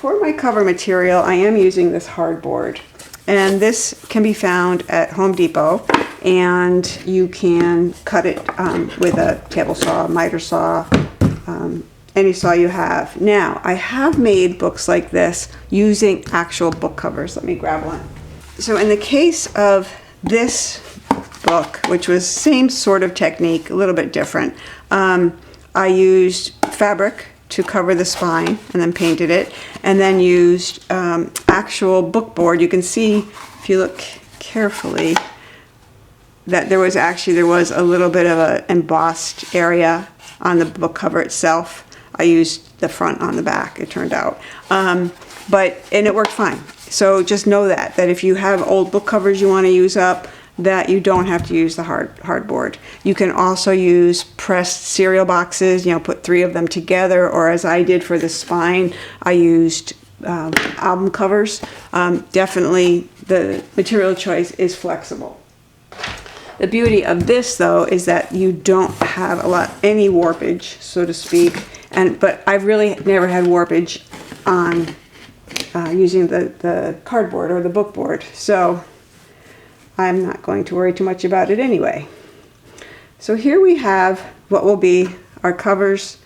for my cover material, I am using this hardboard. And this can be found at Home Depot, and you can cut it with a table saw, miter saw, any saw you have. Now, I have made books like this using actual book covers. Let me grab one. So in the case of this book, which was same sort of technique, a little bit different, I used fabric to cover the spine and then painted it, and then used actual book board. You can see if you look carefully that there was a little bit of an embossed area on the book cover itself. I used the front on the back, it turned out, and it worked fine. So just know that if you have old book covers you want to use up, that you don't have to use the hardboard. You can also use pressed cereal boxes, put 3 of them together, or as I did for the spine, I used album covers. Definitely the material choice is flexible. The beauty of this, though, is that you don't have any warpage, so to speak, but I've really never had warpage on using the cardboard or the book board, so I'm not going to worry too much about it anyway. So here we have what will be our covers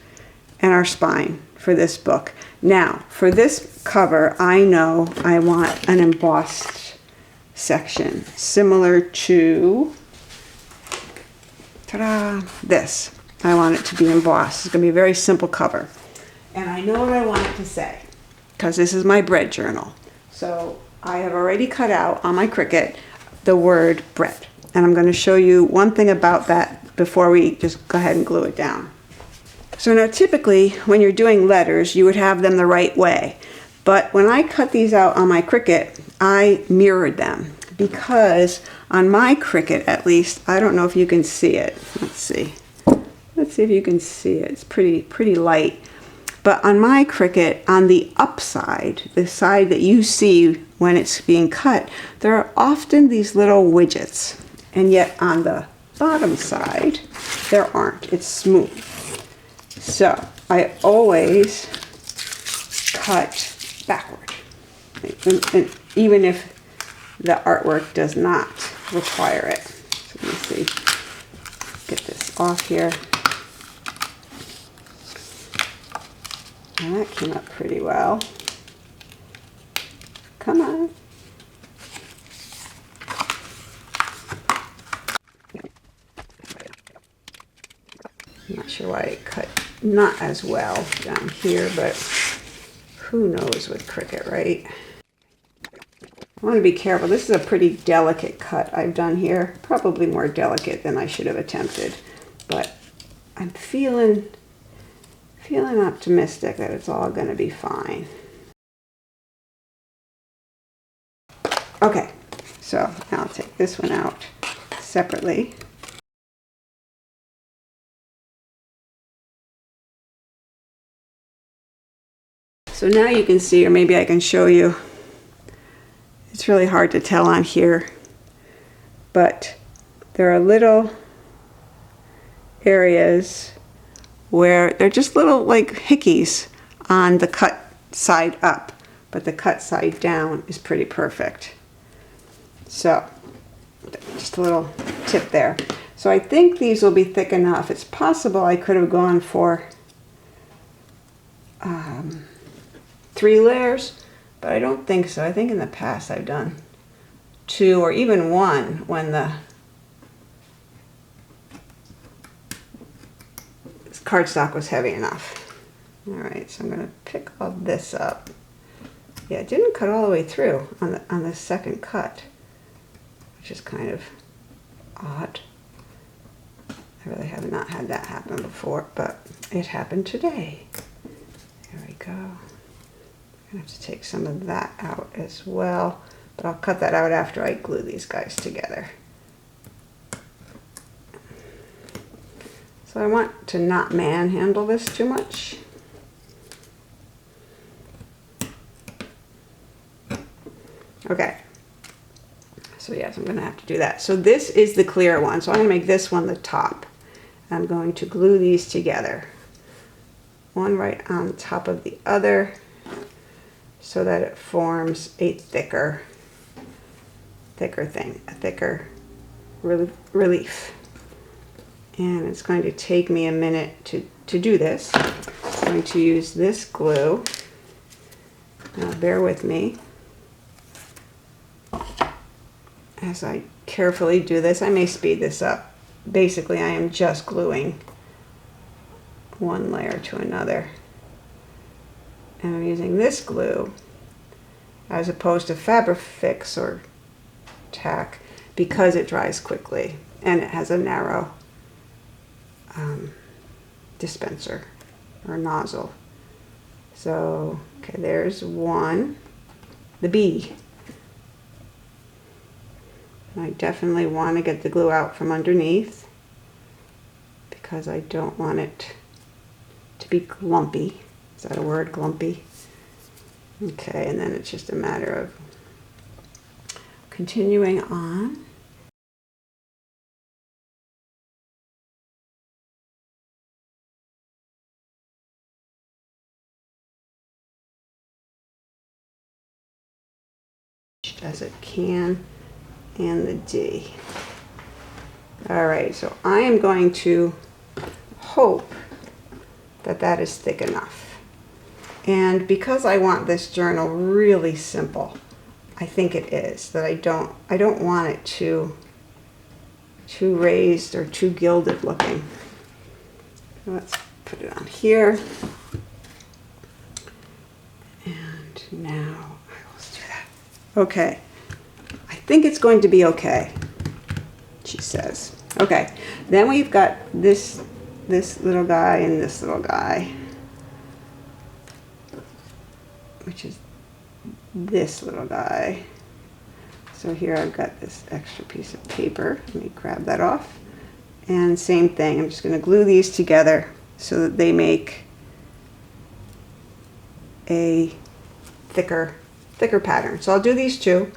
and our spine for this book. Now, for this cover, I know I want an embossed section similar to this. I want it to be embossed. It's going to be a very simple cover. And I know what I want it to say, because this is my bread journal. So I have already cut out on my Cricut the word bread. And I'm going to show you one thing about that before we just go ahead and glue it down. So now typically when you're doing letters, you would have them the right way. But when I cut these out on my Cricut, I mirrored them, because on my Cricut, at least, I don't know if you can see it. Let's see if you can see it. It's pretty light. But on my Cricut, on the upside, the side that you see when it's being cut, there are often these little widgets. And yet on the bottom side, there aren't. It's smooth. So I always cut backward. And even if the artwork does not require it. So let me see. Get this off here. And that came up pretty well. Come on. I'm not sure why it cut not as well down here, but who knows with Cricut, right? I want to be careful. This is a pretty delicate cut I've done here. Probably more delicate than I should have attempted. But I'm feeling optimistic that it's all going to be fine. Okay, so now I'll take this one out separately. So now you can see, or maybe I can show you, it's really hard to tell on here, but there are little areas where they're just little like hickeys on the cut side up, but the cut side down is pretty perfect. So just a little tip there. So I think these will be thick enough. It's possible I could have gone for 3 layers, but I don't think so. I think in the past I've done 2 or even 1 when the cardstock was heavy enough. All right, so I'm going to pick all this up. Yeah, it didn't cut all the way through on the second cut, which is kind of odd. I really have not had that happen before, but it happened today. There we go. I'm going to have to take some of that out as well, but I'll cut that out after I glue these guys together. So I want to not manhandle this too much. Okay. So yes, I'm going to have to do that. So this is the clear one. So I'm going to make this one the top. I'm going to glue these together. One right on top of the other. so that it forms a thicker thing, a thicker relief. And it's going to take me a minute to do this. I'm going to use this glue. Now bear with me as I carefully do this. I may speed this up. Basically, I am just gluing one layer to another. And I'm using this glue as opposed to Fabrifix or tack because it dries quickly and it has a narrow dispenser or nozzle. So, okay, there's one, the B. I definitely want to get the glue out from underneath because I don't want it to be glumpy. Is that a word, glumpy? Okay, and then it's just a matter of continuing on. As it can, and the D. All right, so I am going to hope that that is thick enough. And because I want this journal really simple, I think it is, that I don't want it too raised or too gilded looking. Let's put it on here. And now let's do that. Okay. I think it's going to be okay, she says. Okay. Then we've got this little guy and this little guy, which is this little guy. So here I've got this extra piece of paper. Let me grab that off. And same thing, I'm just going to glue these together so that they make a thicker pattern. So I'll do these two.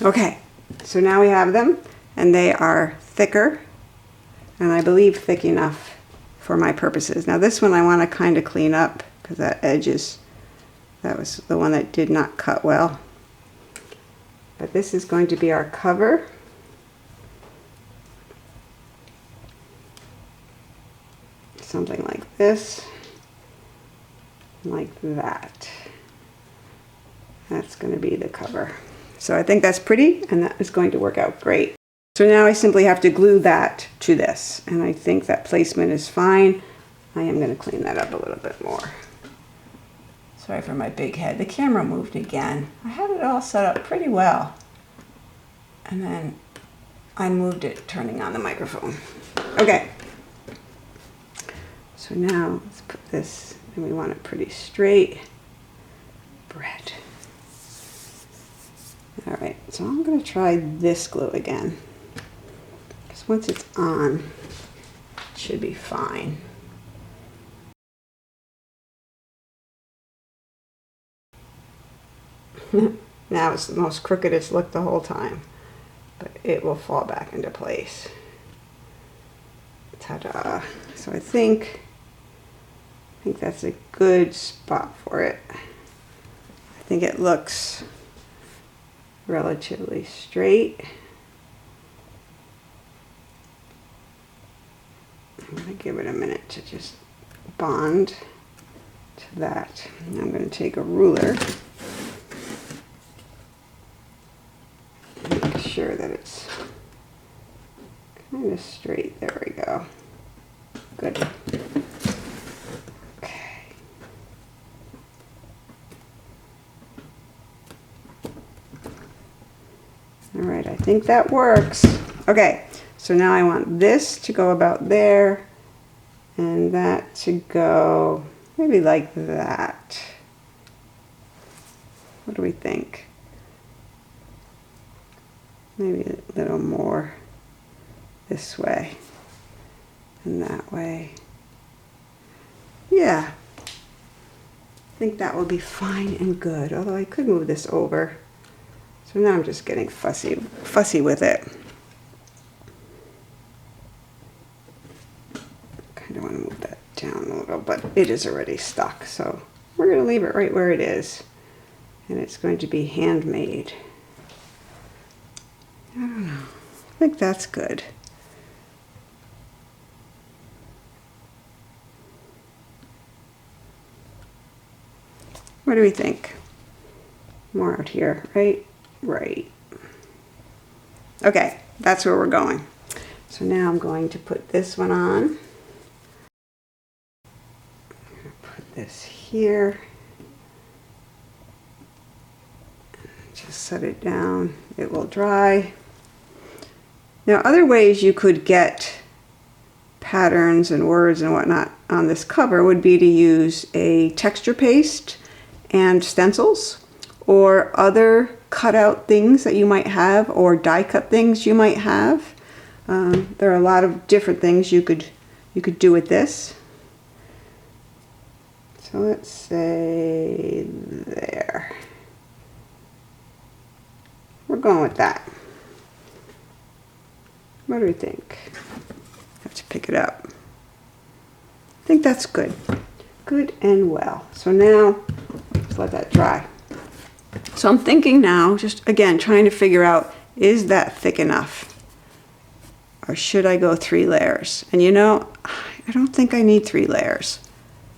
Okay, so now we have them and they are thicker, and I believe thick enough for my purposes. Now this one I want to kind of clean up because that edge that was the one that did not cut well. But this is going to be our cover. Something like this, like that. That's going to be the cover. So I think that's pretty, and that is going to work out great. So now I simply have to glue that to this, and I think that placement is fine. I am going to clean that up a little bit more. Sorry for my big head. The camera moved again. I had it all set up pretty well, and then I moved it turning on the microphone. Okay. So now let's put this, and we want it pretty straight. Bread. All right, so I'm going to try this glue again. Because once it's on, it should be fine. Now it's the most crookedest look the whole time, but it will fall back into place. Ta-da! So I think that's a good spot for it. I think it looks relatively straight. I'm going to give it a minute to just bond to that. And I'm going to take a ruler and make sure that it's kind of straight. There we go. Good. All right, I think that works. Okay, so now I want this to go about there, and that to go maybe like that. What do we think? Maybe a little more this way and that way. Yeah, I think that will be fine and good, although I could move this over. So now I'm just getting fussy with it. it is already stuck. So we're going to leave it right where it is. And it's going to be handmade. I don't know. I think that's good. What do we think? More out here, right? Right. Okay, that's where we're going. So now I'm going to put this one on. Put this here. Just set it down. It will dry. Now, other ways you could get patterns and words and whatnot on this cover would be to use a texture paste and stencils, or other cutout things that you might have, or die cut things you might have. There are a lot of different things you could do with this. So let's say there. We're going with that. What do we think? Have to pick it up. I think that's good. Good and well. So now, let's let that dry. So I'm thinking now, just again, trying to figure out, is that thick enough? Or should I go 3 layers? And you know, I don't think I need 3 layers.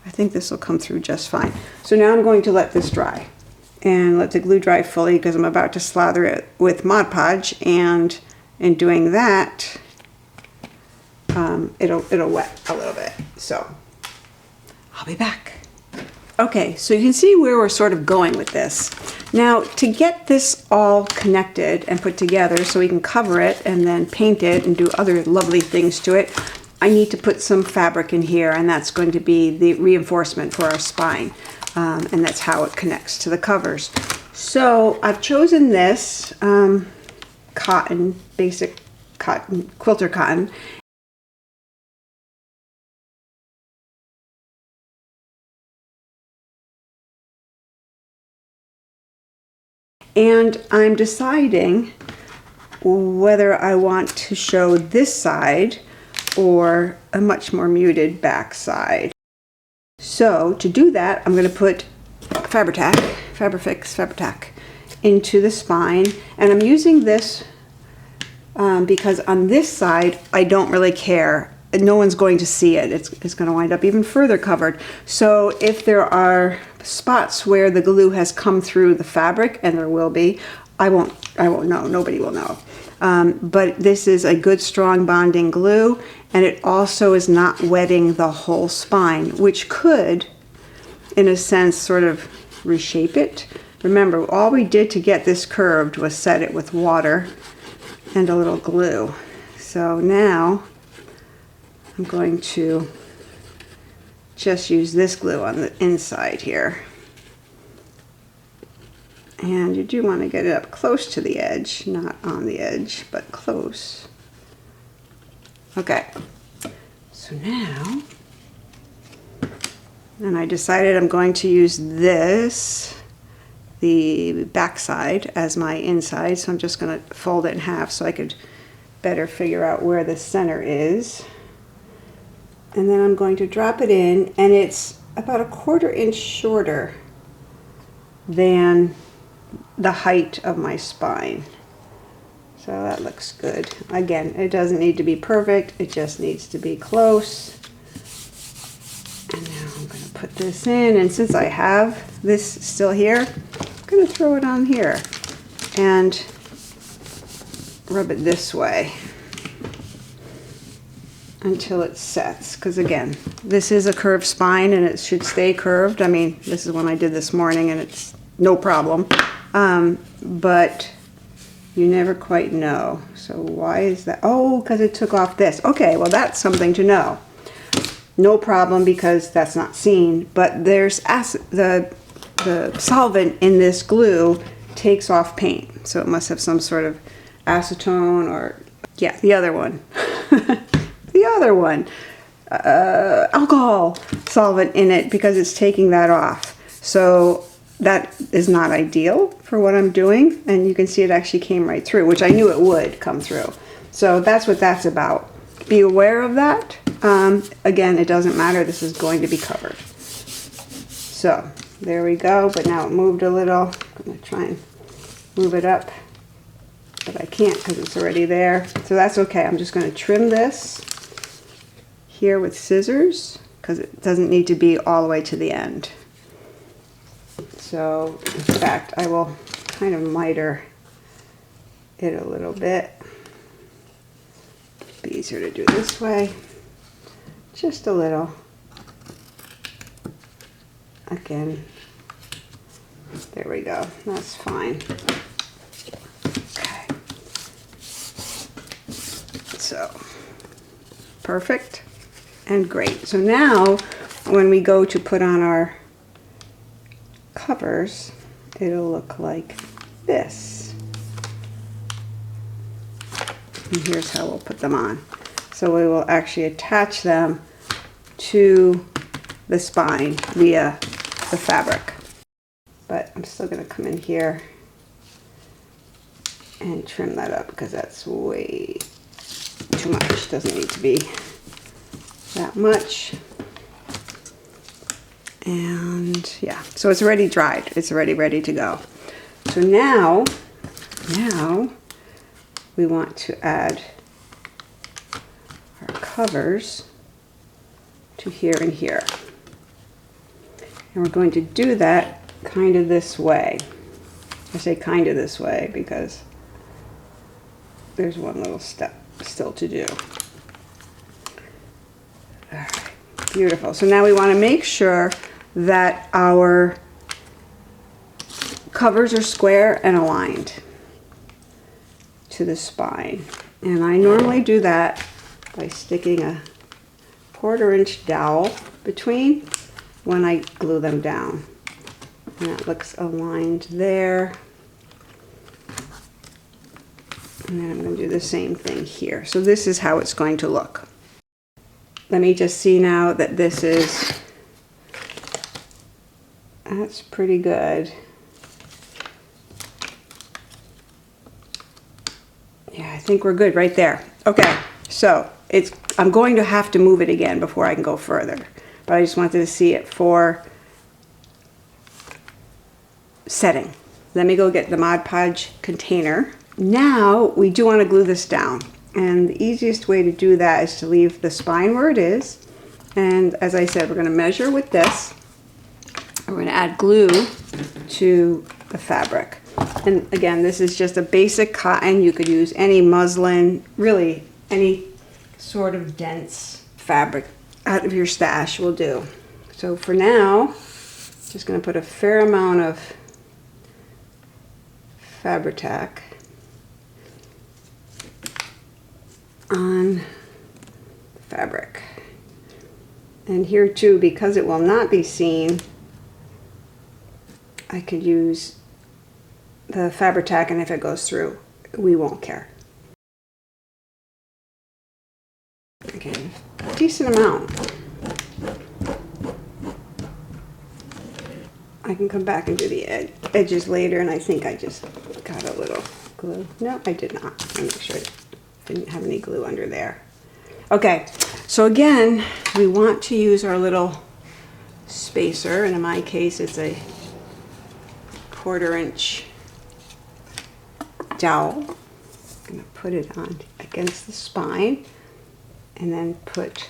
I think this will come through just fine. So now I'm going to let this dry. And let the glue dry fully, because I'm about to slather it with Mod Podge, and in doing that, it'll wet a little bit. So I'll be back. Okay, so you can see where we're sort of going with this. Now, to get this all connected and put together so we can cover it and then paint it and do other lovely things to it, I need to put some fabric in here, and that's going to be the reinforcement for our spine. And that's how it connects to the covers. So I've chosen this cotton, basic cotton, quilter cotton. And I'm deciding whether I want to show this side or a much more muted back side. So to do that, I'm going to put Fabrifix into the spine, and I'm using this because on this side I don't really care. No one's going to see it. It's going to wind up even further covered. So if there are spots where the glue has come through the fabric, and there will be, I won't know. Nobody will know. But this is a good strong bonding glue, and it also is not wetting the whole spine, which could, in a sense, sort of reshape it. Remember, all we did to get this curved was set it with water and a little glue. So now I'm going to just use this glue on the inside here. And you do want to get it up close to the edge, not on the edge, but close. Okay, so now, and I decided I'm going to use this, the back side, as my inside, so I'm just going to fold it in half so I could better figure out where the center is. And then I'm going to drop it in, and it's about a 1/4 inch shorter than the height of my spine. So that looks good. Again, it doesn't need to be perfect, it just needs to be close. And now I'm going to put this in, and since I have this still here, I'm going to throw it on here and rub it this way until it sets, because again, this is a curved spine and it should stay curved. I mean, this is one I did this morning and it's no problem, but you never quite know. So why is that? Oh, because it took off this. Okay, well that's something to know. No problem, because that's not seen, but there's the solvent in this glue takes off paint, so it must have some sort of acetone, or yeah, the other one. The other one, alcohol solvent in it, because it's taking that off. So that is not ideal for what I'm doing, and you can see it actually came right through, which I knew it would come through. So that's what that's about. Be aware of that. Again, it doesn't matter. This is going to be covered. So there we go. But now it moved a little. I'm going to try and move it up, but I can't because it's already there. So that's okay. I'm just going to trim this here with scissors because it doesn't need to be all the way to the end. So in fact, I will kind of miter it a little bit. It'd be easier to do this way. Just a little. Again, there we go. That's fine. Okay. So, perfect and great. So now, when we go to put on our covers, it'll look like this. And here's how we'll put them on. So we will actually attach them to the spine via the fabric. But I'm still going to come in here and trim that up because that's way too much. Doesn't need to be that much. And yeah, so it's already dried. It's already ready to go. So now we want to add our covers to here and here. And we're going to do that kind of this way. I say kind of this way because there's one little step still to do. All right, beautiful. So now we want to make sure that our covers are square and aligned to the spine. And I normally do that by sticking a 1/4 inch dowel between when I glue them down. And that looks aligned there. And then I'm going to do the same thing here. So this is how it's going to look. Let me just see now that this is, that's pretty good. Yeah, I think we're good right there. Okay, so I'm going to have to move it again before I can go further. But I just wanted to see it for setting. Let me go get the Mod Podge container. Now we do want to glue this down. And the easiest way to do that is to leave the spine where it is. And as I said, we're going to measure with this. We're going to add glue to the fabric. And again, this is just a basic cotton. You could use any muslin, really any sort of dense fabric out of your stash will do. So for now, just going to put a fair amount of Fabri-Tac on the fabric. And here too, because it will not be seen, I could use the Fabri-Tac, and if it goes through, we won't care. Okay, a decent amount. I can come back and do the edges later, and I think I just got a little glue. No, I did not. Let me make sure I didn't have any glue under there. Okay, so again, we want to use our little spacer, and in my case, it's a 1/4 inch dowel. I'm going to put it on against the spine and then put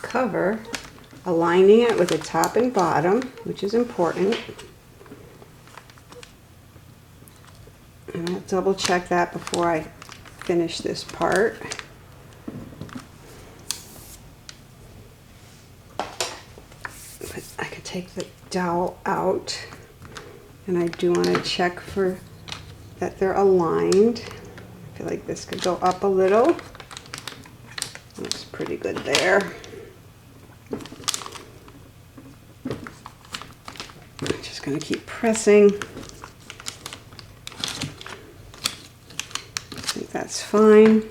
cover, aligning it with the top and bottom, which is important. And I'll double check that before I finish this part. But I could take the dowel out, and I do want to check for that they're aligned. I feel like this could go up a little. Looks pretty good there. I'm just going to keep pressing. I think that's fine.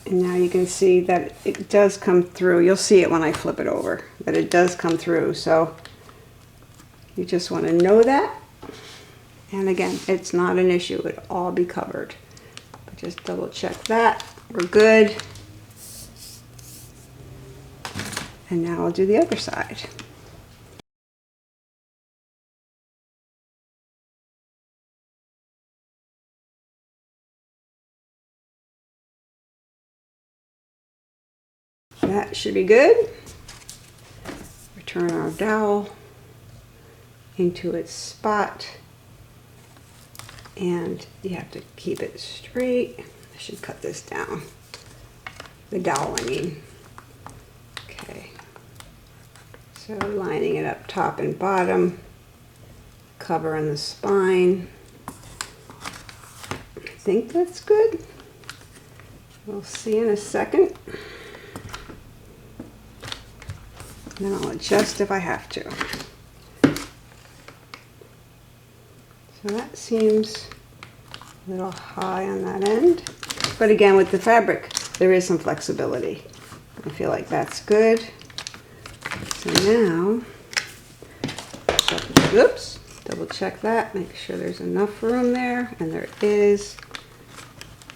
And now you can see that it does come through. You'll see it when I flip it over, that it does come through. So you just want to know that. And again, it's not an issue. It'll all be covered. But Just double check that. We're good. And now I'll do the other side. That should be good. Return our dowel into its spot. And you have to keep it straight. I should cut this down. The dowel, I mean. Okay. So lining it up top and bottom. Covering the spine. I think that's good. We'll see in a second. Then I'll adjust if I have to. So that seems a little high on that end. But again, with the fabric, there is some flexibility. I feel like that's good. So now, oops, double check that, make sure there's enough room there, and there is.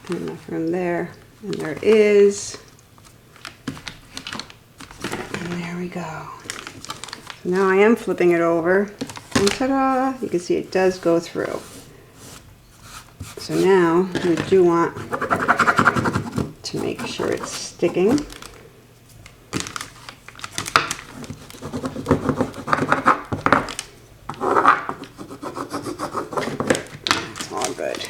And enough room there, and there is. And there we go. So now I am flipping it over. And ta-da! You can see it does go through. So now we do want to make sure it's sticking. That's all good.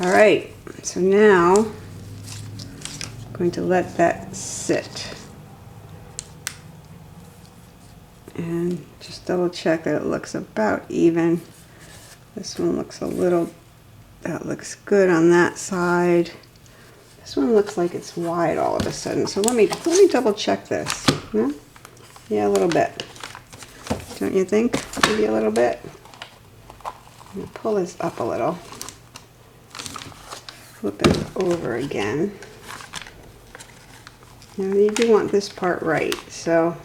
All right, so now I'm going to let that sit. And just double check that it looks about even. This one looks a little, that looks good on that side. This one looks like it's wide all of a sudden. So let me double check this. Yeah, yeah, a little bit. Don't you think? Maybe a little bit. I'm gonna pull this up a little. Flip it over again. Now you do want this part right, so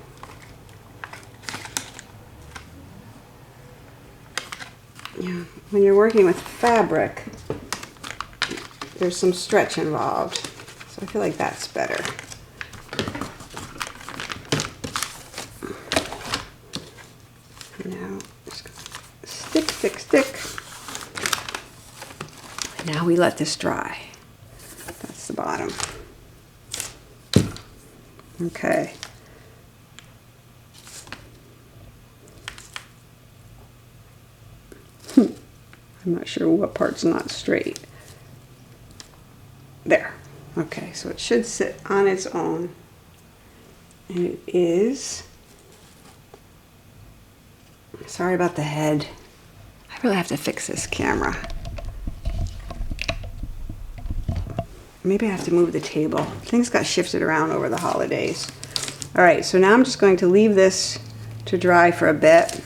yeah, when you're working with fabric, there's some stretch involved. So I feel like that's better. Now, just stick, stick, stick. Now we let this dry. That's the bottom. Okay. I'm not sure what part's not straight. There. Okay, so it should sit on its own. And it is. Sorry about the head. I really have to fix this camera. Maybe I have to move the table. Things got shifted around over the holidays. All right, so now I'm just going to leave this to dry for a bit.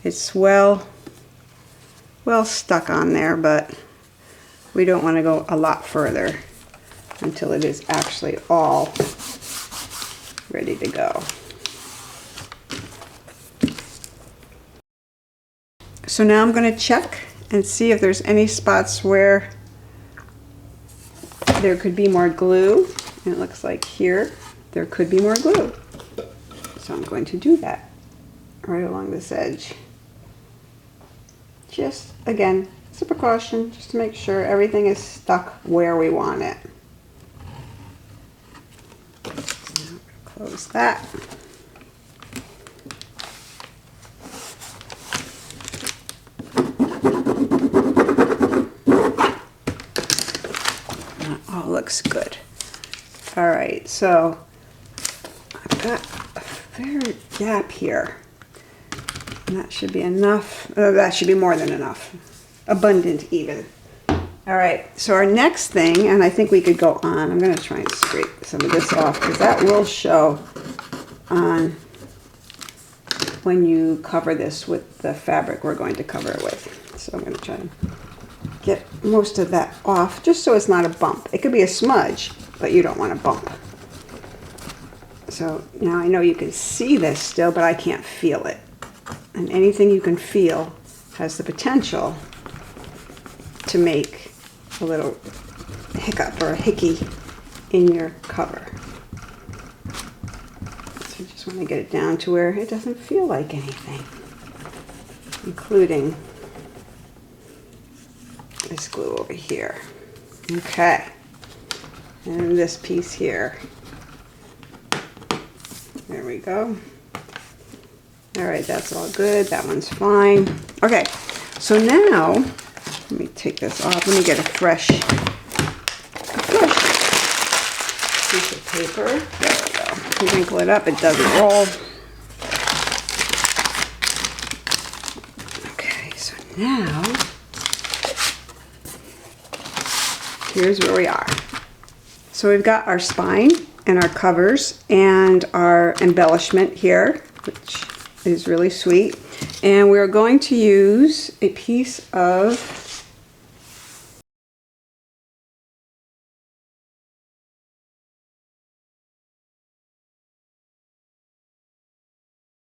It's well stuck on there, but we don't want to go a lot further until it is actually all ready to go. So now I'm going to check and see if there's any spots where there could be more glue. And it looks like here there could be more glue. So I'm going to do that right along this edge. Just, again, it's a precaution, just to make sure everything is stuck where we want it. Now, close that. That all looks good. All right, so I've got a fair gap here. And that should be enough. That should be more than enough. Abundant even. All right, so our next thing, and I think we could go on. I'm going to try and scrape some of this off because that will show on when you cover this with the fabric we're going to cover it with. So I'm going to try and get most of that off just so it's not a bump. It could be a smudge, but you don't want a bump. So now I know you can see this still, but I can't feel it. And anything you can feel has the potential to make a little hiccup or a hickey in your cover. So you just want to get it down to where it doesn't feel like anything, including this glue over here. Okay, and this piece here. There we go. All right, that's all good. That one's fine. Okay, so now, let me take this off. Let me get a fresh piece of paper. There we go. You wrinkle it up, it doesn't roll. Okay, so now, here's where we are. So we've got our spine and our covers and our embellishment here, which is really sweet. And we're going to use a piece of